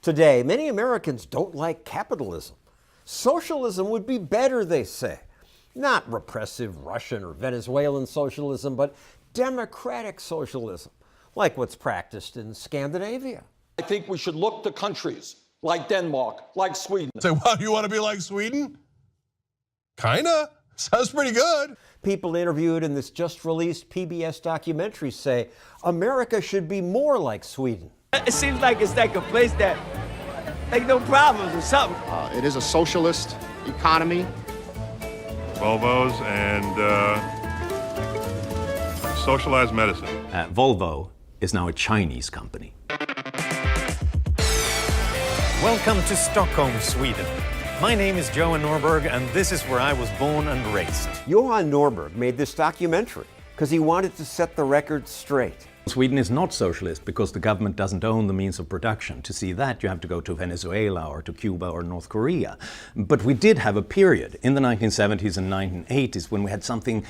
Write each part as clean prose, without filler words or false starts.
Today, many Americans don't like capitalism. Socialism would be better, they say. Not repressive Russian or Venezuelan socialism, but democratic socialism, like what's practiced in Scandinavia. I think we should look to countries like Denmark, like Sweden. Say, wow, you want to be like Sweden? Kinda. Sounds pretty good. People interviewed in this just-released PBS documentary say America should be more like Sweden. It seems like it's like a place that, like, no problems or something. It is a socialist economy. Volvos and socialized medicine. Volvo is now a Chinese company. Welcome to Stockholm, Sweden. My name is Johan Norberg, and this is where I was born and raised. Johan Norberg made this documentary because he wanted to set the record straight. Sweden is not socialist because the government doesn't own the means of production. To see that, you have to go to Venezuela or to Cuba or North Korea. But we did have a period in the 1970s and 1980s when we had something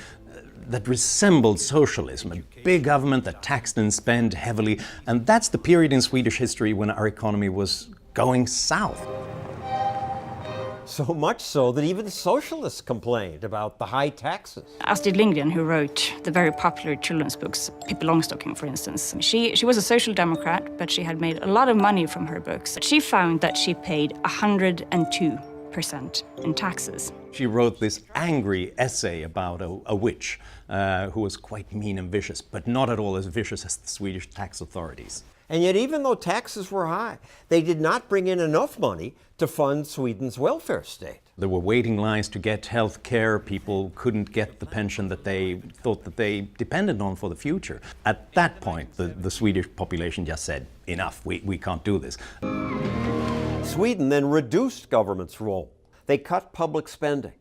that resembled socialism, a big government that taxed and spent heavily. And that's the period in Swedish history when our economy was going south. So much so that even socialists complained about the high taxes. Astrid Lindgren, who wrote the very popular children's books, Pippi Longstocking, for instance, she was a social democrat, but she had made a lot of money from her books. She found that she paid 102% in taxes. She wrote this angry essay about a witch who was quite mean and vicious, but not at all as vicious as the Swedish tax authorities. And yet, even though taxes were high, they did not bring in enough money to fund Sweden's welfare state. There were waiting lines to get health care. People couldn't get the pension that they thought that they depended on for the future. At that point, the Swedish population just said, enough, we can't do this. Sweden then reduced government's role. They cut public spending,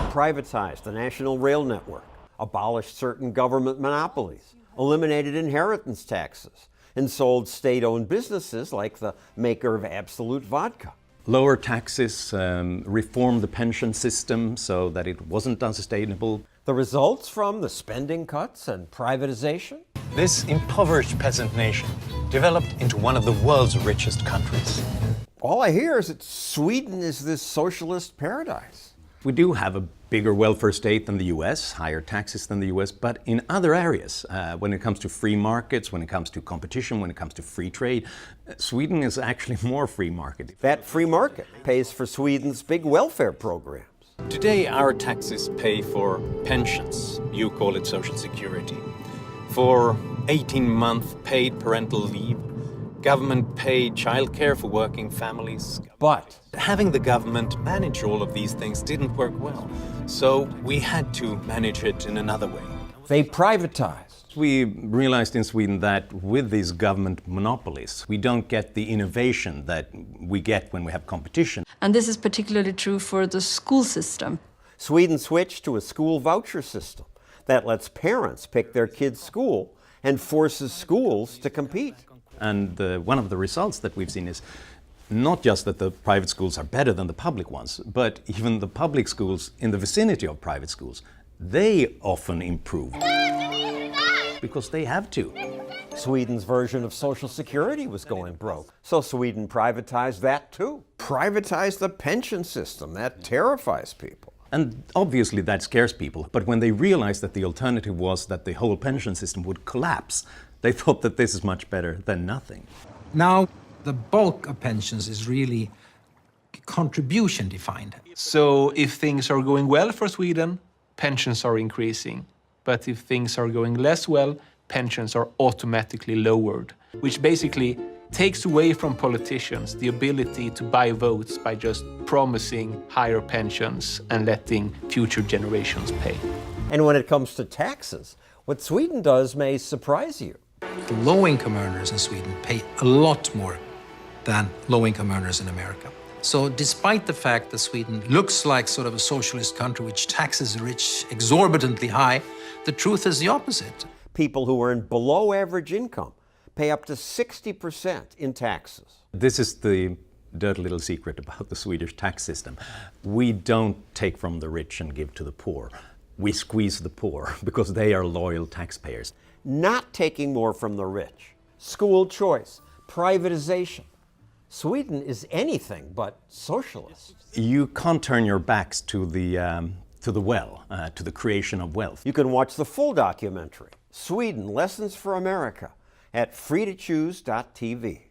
privatized the national rail network, abolished certain government monopolies, eliminated inheritance taxes, and sold state-owned businesses like the maker of Absolute Vodka. Lower taxes, reformed the pension system so that it wasn't unsustainable. The results from the spending cuts and privatization? This impoverished peasant nation developed into one of the world's richest countries. All I hear is that Sweden is this socialist paradise. We do have a bigger welfare state than the US, higher taxes than the US, but in other areas, when it comes to free markets, when it comes to competition, when it comes to free trade, Sweden is actually more free market. That free market pays for Sweden's big welfare programs. Today, our taxes pay for pensions. You call it social security. For 18-month paid parental leave, government-paid childcare for working families. But having the government manage all of these things didn't work well, so we had to manage it in another way. They privatized. We realized in Sweden that with these government monopolies, we don't get the innovation that we get when we have competition. And this is particularly true for the school system. Sweden switched to a school voucher system that lets parents pick their kids' school and forces schools to compete. And one of the results that we've seen is not just that the private schools are better than the public ones, but even the public schools in the vicinity of private schools, they often improve because they have to. Sweden's version of Social Security was going broke, so Sweden privatized that too. Privatized the pension system. That terrifies people. And obviously that scares people, but when they realized that the alternative was that the whole pension system would collapse, they thought that this is much better than nothing. Now, the bulk of pensions is really contribution defined. So if things are going well for Sweden, pensions are increasing. But if things are going less well, pensions are automatically lowered, which basically takes away from politicians the ability to buy votes by just promising higher pensions and letting future generations pay. And when it comes to taxes, what Sweden does may surprise you. Low-income earners in Sweden pay a lot more than low-income earners in America. So despite the fact that Sweden looks like sort of a socialist country which taxes the rich exorbitantly high, the truth is the opposite. People who earn below average income pay up to 60% in taxes. This is the dirty little secret about the Swedish tax system. We don't take from the rich and give to the poor. We squeeze the poor because they are loyal taxpayers. Not taking more from the rich, school choice, privatization. Sweden is anything but socialist. You can't turn your backs to the to the creation of wealth. You can watch the full documentary, Sweden, Lessons for America, at freetochoose.tv.